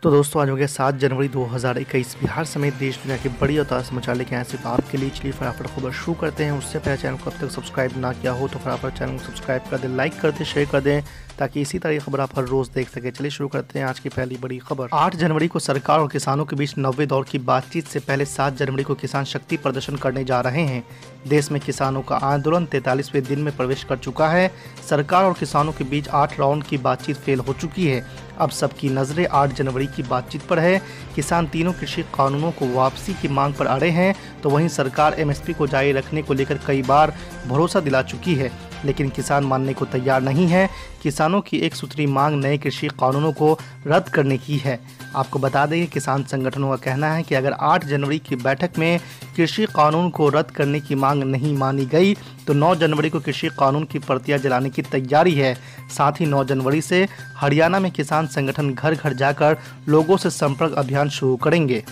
तो दोस्तों आज हो गया 7 जनवरी 2021। बिहार समेत देश दुनिया की बड़ी और ताज़ा समाचार लेके आए तो आपके लिए चलिए फटाफट खबर शुरू करते हैं। उससे पहले चैनल को अब तक सब्सक्राइब ना किया हो तो फटाफट चैनल को सब्सक्राइब कर दें, लाइक कर दें, शेयर कर दें ताकि इसी तरह की खबर आप हर रोज़ देख सकें। चलिए शुरू करते हैं आज की पहली बड़ी खबर। 8 जनवरी को सरकार और किसानों के बीच 90वें दौर की बातचीत से पहले 7 जनवरी को किसान शक्ति प्रदर्शन करने जा रहे हैं। देश में किसानों का आंदोलन 43वें दिन में प्रवेश कर चुका है। सरकार और किसानों के बीच 8 राउंड की बातचीत फेल हो चुकी है। अब सबकी नजरें 8 जनवरी की बातचीत पर है। किसान तीनों कृषि कानूनों को वापसी की मांग पर अड़े हैं, तो वहीं सरकार एमएसपी को जारी रखने को लेकर कई बार भरोसा दिला चुकी है, लेकिन किसान मानने को तैयार नहीं है। किसानों की एक सूत्री मांग नए कृषि कानूनों को रद्द करने की है। आपको बता दें कि किसान संगठनों का कहना है कि अगर 8 जनवरी की बैठक में कृषि कानून को रद्द करने की मांग नहीं मानी गई तो 9 जनवरी को कृषि कानून की प्रतियां जलाने की तैयारी है। साथ ही 9 जनवरी से हरियाणा में किसान संगठन घर घर जाकर लोगों से संपर्क अभियान शुरू करेंगे।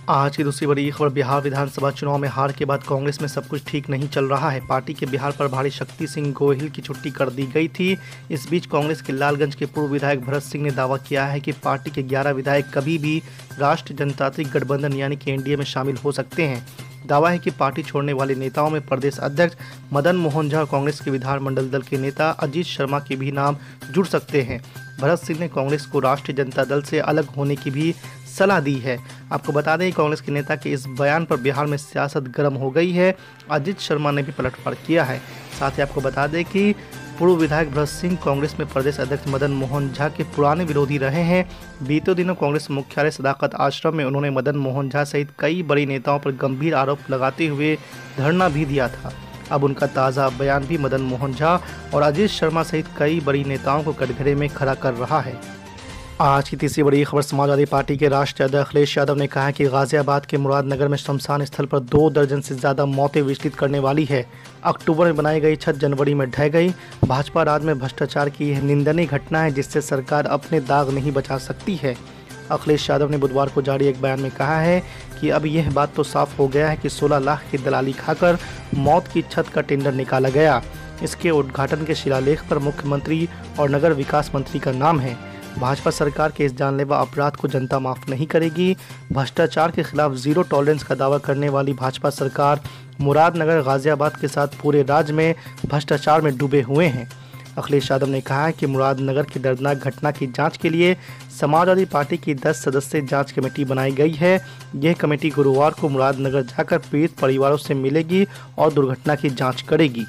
आज की दूसरी बड़ी खबर। बिहार विधानसभा चुनाव में हार के बाद कांग्रेस में सब कुछ ठीक नहीं चल रहा है। पार्टी के बिहार प्रभारी शक्ति सिंह गोहिल की छुट्टी कर दी गई थी। इस बीच कांग्रेस के लालगंज के पूर्व विधायक भरत सिंह ने दावा किया है कि पार्टी के 11 विधायक कभी भी राष्ट्रीय जनतांत्रिक गठबंधन यानी कि एनडीए में शामिल हो सकते हैं। दावा है कि पार्टी छोड़ने वाले नेताओं में प्रदेश अध्यक्ष मदन मोहन झा और कांग्रेस के विधानमंडल दल के नेता अजीत शर्मा के भी नाम जुड़ सकते हैं। भरत सिंह ने कांग्रेस को राष्ट्रीय जनता दल से अलग होने की भी सलाह दी है। आपको बता दें कांग्रेस के नेता के इस बयान पर बिहार में सियासत गर्म हो गई है। अजीत शर्मा ने भी पलटवार किया है। साथ ही आपको बता दें कि पूर्व विधायक भरत सिंह कांग्रेस में प्रदेश अध्यक्ष मदन मोहन झा के पुराने विरोधी रहे हैं। बीते दिनों कांग्रेस मुख्यालय सदाकत आश्रम में उन्होंने मदन मोहन झा सहित कई बड़े नेताओं पर गंभीर आरोप लगाते हुए धरना भी दिया था। अब उनका ताज़ा बयान भी मदन मोहन झा और अजीत शर्मा सहित कई बड़ी नेताओं को कटघरे में खड़ा कर रहा है। आज की तीसरी बड़ी खबर। समाजवादी पार्टी के राष्ट्रीय अध्यक्ष अखिलेश यादव ने कहा कि गाजियाबाद के मुरादनगर में शमशान स्थल पर 2 दर्जन से ज़्यादा मौतें विचलित करने वाली है। अक्टूबर में बनाई गई छत जनवरी में ढह गई। भाजपा राज में भ्रष्टाचार की यह निंदनीय घटना है जिससे सरकार अपने दाग नहीं बचा सकती है। अखिलेश यादव ने बुधवार को जारी एक बयान में कहा है कि अब यह बात तो साफ हो गया है कि 16 लाख की दलाली खाकर मौत की छत का टेंडर निकाला गया। इसके उद्घाटन के शिलालेख पर मुख्यमंत्री और नगर विकास मंत्री का नाम है। भाजपा सरकार के इस जानलेवा अपराध को जनता माफ नहीं करेगी। भ्रष्टाचार के खिलाफ जीरो टॉलरेंस का दावा करने वाली भाजपा सरकार मुरादनगर गाजियाबाद के साथ पूरे राज्य में भ्रष्टाचार में डूबे हुए हैं। अखिलेश यादव ने कहा है कि मुरादनगर की दर्दनाक घटना की जांच के लिए समाजवादी पार्टी की 10 सदस्यीय जांच कमेटी बनाई गई है। यह कमेटी गुरुवार को मुरादनगर जाकर पीड़ित परिवारों से मिलेगी और दुर्घटना की जाँच करेगी।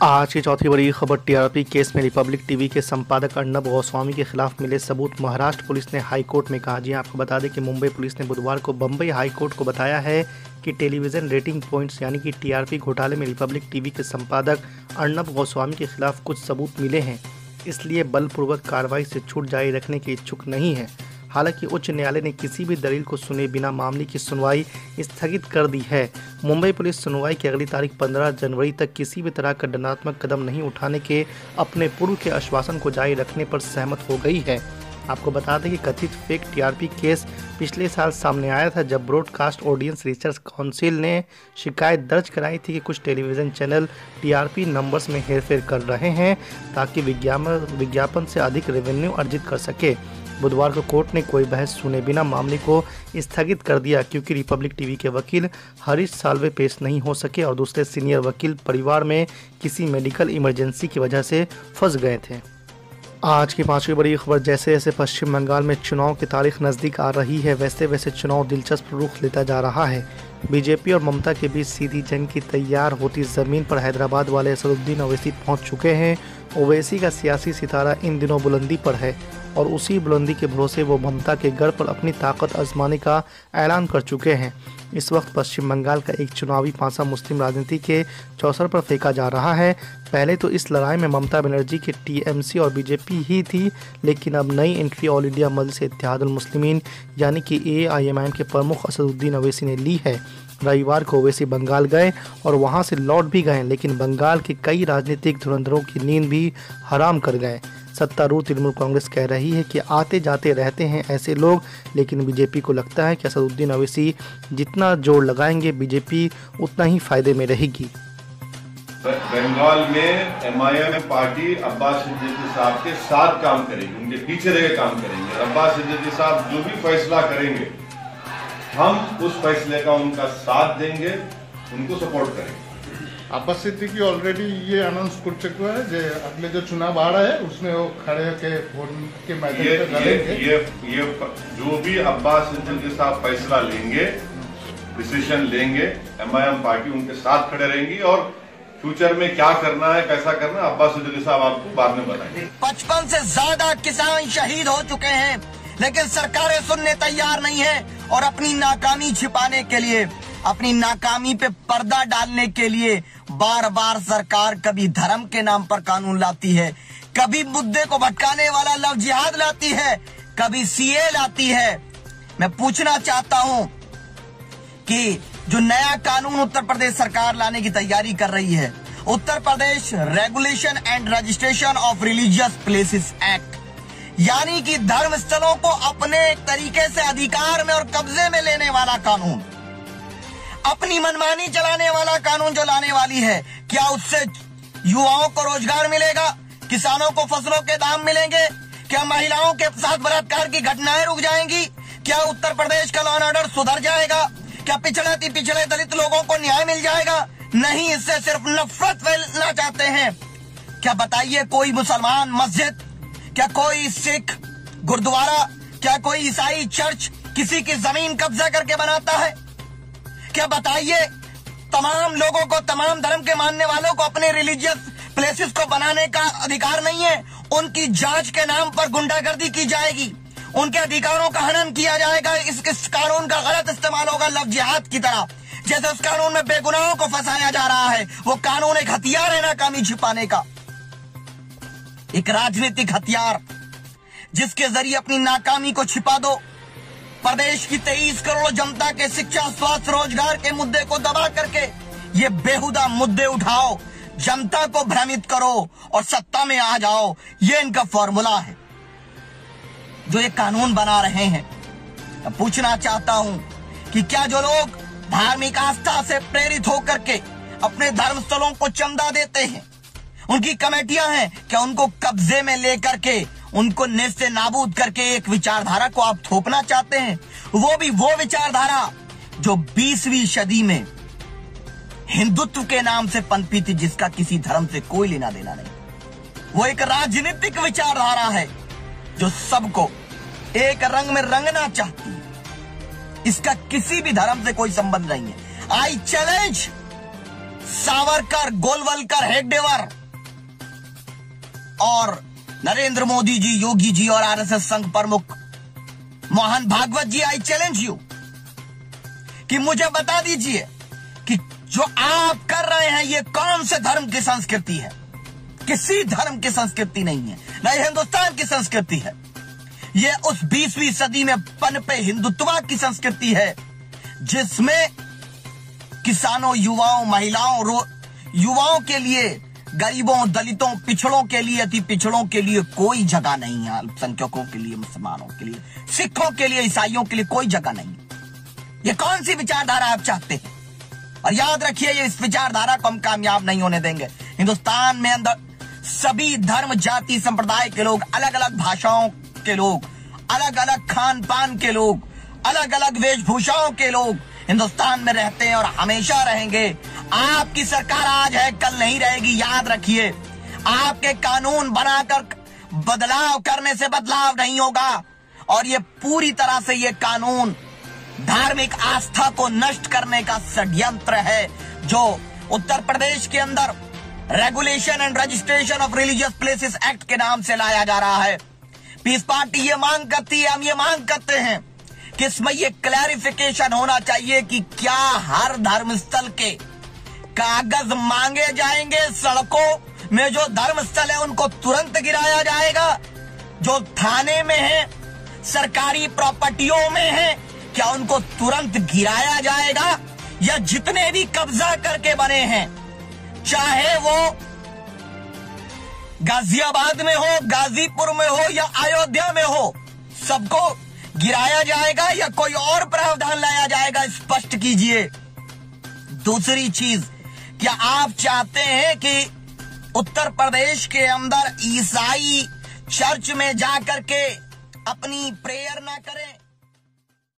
आज की चौथी बड़ी खबर। टीआरपी केस में रिपब्लिक टीवी के संपादक अर्नब गोस्वामी के खिलाफ मिले सबूत महाराष्ट्र पुलिस ने हाईकोर्ट में कहा। जी आपको बता दें कि मुंबई पुलिस ने बुधवार को बम्बई हाईकोर्ट को बताया है कि टेलीविजन रेटिंग पॉइंट्स यानी कि टीआरपी घोटाले में रिपब्लिक टीवी के संपादक अर्नब गोस्वामी के खिलाफ कुछ सबूत मिले हैं, इसलिए बलपूर्वक कार्रवाई से छूट जारी रखने के इच्छुक नहीं है। हालांकि उच्च न्यायालय ने किसी भी दलील को सुने बिना मामले की सुनवाई स्थगित कर दी है। मुंबई पुलिस सुनवाई की अगली तारीख 15 जनवरी तक किसी भी तरह का दंडात्मक कदम नहीं उठाने के अपने पूर्व के आश्वासन को जारी रखने पर सहमत हो गई है। आपको बता दें कि कथित फेक टीआरपी केस पिछले साल सामने आया था, जब ब्रॉडकास्ट ऑडियंस रिसर्च काउंसिल ने शिकायत दर्ज कराई थी कि कुछ टेलीविज़न चैनल टीआरपी नंबर्स में हेरफेर कर रहे हैं ताकि विज्ञापन से अधिक रेवेन्यू अर्जित कर सके। बुधवार को कोर्ट ने कोई बहस सुने बिना मामले को स्थगित कर दिया क्योंकि रिपब्लिक टीवी के वकील हरीश साल्वे पेश नहीं हो सके और दूसरे सीनियर वकील परिवार में किसी मेडिकल इमरजेंसी की वजह से फंस गए थे। आज की पांचवी बड़ी खबर। जैसे जैसे पश्चिम बंगाल में चुनाव की तारीख नज़दीक आ रही है वैसे वैसे चुनाव दिलचस्प रुख लेता जा रहा है। बीजेपी और ममता के बीच सीधी जंग की तैयार होती ज़मीन पर हैदराबाद वाले असदुद्दीन ओवैसी पहुंच चुके हैं। ओवैसी का सियासी सितारा इन दिनों बुलंदी पर है और उसी बुलंदी के भरोसे वो ममता के गढ़ पर अपनी ताकत आजमाने का ऐलान कर चुके हैं। इस वक्त पश्चिम बंगाल का एक चुनावी पासा मुस्लिम राजनीति के चौसर पर फेंका जा रहा है। पहले तो इस लड़ाई में ममता बनर्जी के टीएमसी और बीजेपी ही थी, लेकिन अब नई एंट्री ऑल इंडिया मजलिस इत्तेहादुल मुस्लिमीन यानी कि एआईएमआईएम के प्रमुख असदुद्दीन ओवैसी ने ली है। रविवार को ओवैसी बंगाल गए और वहां से लौट भी गए, लेकिन बंगाल के कई राजनीतिक धुरंधरों की नींद भी हराम कर गए। सत्तारूढ़ तृणमूल कांग्रेस कह रही है कि आते जाते रहते हैं ऐसे लोग, लेकिन बीजेपी को लगता है कि असदुद्दीन ओवैसी जितना जोर लगाएंगे बीजेपी उतना ही फायदे में रहेगी। बंगाल में MIM पार्टी अब्बास सिद्दीकी साहब के साथ काम करेगी, उनके पीछे रह काम करेंगे। अब्बास सिद्दीकी साहब जो भी फैसला करेंगे हम उस फैसले का उनका साथ देंगे, उनको सपोर्ट करेंगे। अब्बास सिद्दीकी ऑलरेडी ये अनाउंस कर चुका है जो अगले जो चुनाव आ रहा है उसमें वो खड़े के वोट के मैदान पे लड़ेंगे। ये जो भी अब्बास सिद्दीकी साहब फैसला लेंगे, डिसीजन लेंगे, MIM पार्टी उनके साथ खड़े रहेंगी और फ्यूचर में क्या करना है, कैसा करना है, अब्बास सिद्दीकी साहब आपको बाद में बताएंगे। 55 से ज्यादा किसान शहीद हो चुके हैं, लेकिन सरकारें सुनने तैयार नहीं है और अपनी नाकामी छिपाने के लिए, अपनी नाकामी पे पर्दा डालने के लिए बार बार सरकार कभी धर्म के नाम पर कानून लाती है, कभी मुद्दे को भटकाने वाला लव जिहाद लाती है, कभी CA लाती है। मैं पूछना चाहता हूं कि जो नया कानून उत्तर प्रदेश सरकार लाने की तैयारी कर रही है, Uttar Pradesh regulation and registration of religious places act, यानी कि धर्म स्थलों को अपने तरीके से अधिकार में और कब्जे में लेने वाला कानून, अपनी मनमानी चलाने वाला कानून जो लाने वाली है, क्या उससे युवाओं को रोजगार मिलेगा? किसानों को फसलों के दाम मिलेंगे? क्या महिलाओं के साथ बलात्कार की घटनाएं रुक जाएंगी? क्या उत्तर प्रदेश का लॉ एंड ऑर्डर सुधर जाएगा? क्या पिछड़े दलित लोगों को न्याय मिल जाएगा? नहीं, इससे सिर्फ नफरत फैलाना चाहते हैं। क्या बताइए कोई मुसलमान मस्जिद, क्या कोई सिख गुरुद्वारा, क्या कोई ईसाई चर्च किसी की जमीन कब्जा करके बनाता है? क्या बताइए तमाम लोगों को, तमाम धर्म के मानने वालों को अपने रिलीजियस प्लेसेस को बनाने का अधिकार नहीं है? उनकी जांच के नाम पर गुंडागर्दी की जाएगी, उनके अधिकारों का हनन किया जाएगा। इस कानून का गलत इस्तेमाल होगा लव जिहाद की तरह। जैसे उस कानून में बेगुनाहों को फंसाया जा रहा है, वो कानून एक हथियार है नाकामी छिपाने का, एक राजनीतिक हथियार, जिसके जरिए अपनी नाकामी को छिपा दो। प्रदेश की 23 करोड़ जनता के शिक्षा, स्वास्थ्य, रोजगार के मुद्दे को दबा करके ये बेहुदा मुद्दे उठाओ, जनता को भ्रमित करो और सत्ता में आ जाओ। ये इनका फॉर्मूला है जो ये कानून बना रहे हैं। मैं पूछना चाहता हूं कि क्या जो लोग धार्मिक आस्था से प्रेरित होकर के अपने धर्म स्थलों को चंदा देते हैं, उनकी कमेटियां हैं, क्या उनको कब्जे में लेकर के उनको नेस्ते नाबूद करके एक विचारधारा को आप थोपना चाहते हैं? वो भी वो विचारधारा जो 20वीं सदी में हिंदुत्व के नाम से पनपी थी, जिसका किसी धर्म से कोई लेना देना नहीं। वो एक राजनीतिक विचारधारा है जो सबको एक रंग में रंगना चाहती है, इसका किसी भी धर्म से कोई संबंध नहीं है। आई चैलेंज सावरकर, गोलवलकर, हेगडेवर और नरेंद्र मोदी जी, योगी जी और RSS संघ प्रमुख मोहन भागवत जी, आई चैलेंज यू कि मुझे बता दीजिए कि जो आप कर रहे हैं ये कौन से धर्म की संस्कृति है? किसी धर्म की संस्कृति नहीं है, न हिंदुस्तान की संस्कृति है। ये उस 20वीं सदी में पनपे हिंदुत्व की संस्कृति है जिसमें किसानों, युवाओं, महिलाओं, युवाओं के लिए, गरीबों, दलितों, पिछड़ों के लिए, अति पिछड़ों के लिए कोई जगह नहीं है। अल्पसंख्यकों के लिए, मुसलमानों के लिए, सिखों के लिए, ईसाइयों के लिए कोई जगह नहीं। ये कौन सी विचारधारा आप चाहते हैं? और याद रखिए, ये इस विचारधारा को हम कामयाब नहीं होने देंगे। हिंदुस्तान में अंदर सभी धर्म, जाति, संप्रदाय के लोग, अलग अलग भाषाओं के लोग, अलग अलग खान पान के लोग, अलग अलग वेशभूषाओं के लोग हिंदुस्तान में रहते हैं और हमेशा रहेंगे। आपकी सरकार आज है, कल नहीं रहेगी, याद रखिए। आपके कानून बनाकर बदलाव करने से बदलाव नहीं होगा। और ये पूरी तरह से ये कानून धार्मिक आस्था को नष्ट करने का षड्यंत्र है जो उत्तर प्रदेश के अंदर regulation and registration of religious places act के नाम से लाया जा रहा है। पीस पार्टी ये मांग करती है, हम ये मांग करते हैं कि इसमें ये क्लैरिफिकेशन होना चाहिए कि क्या हर धर्मस्थल के कागज मांगे जाएंगे? सड़कों में जो धर्मस्थल है उनको तुरंत गिराया जाएगा? जो थाने में है, सरकारी प्रॉपर्टियों में है, क्या उनको तुरंत गिराया जाएगा? या जितने भी कब्जा करके बने हैं, चाहे वो गाजियाबाद में हो, गाजीपुर में हो या अयोध्या में हो, सबको गिराया जाएगा या कोई और प्रावधान लाया जाएगा? स्पष्ट कीजिए। दूसरी चीज, क्या आप चाहते हैं कि उत्तर प्रदेश के अंदर ईसाई चर्च में जाकर के अपनी प्रेयर ना करें?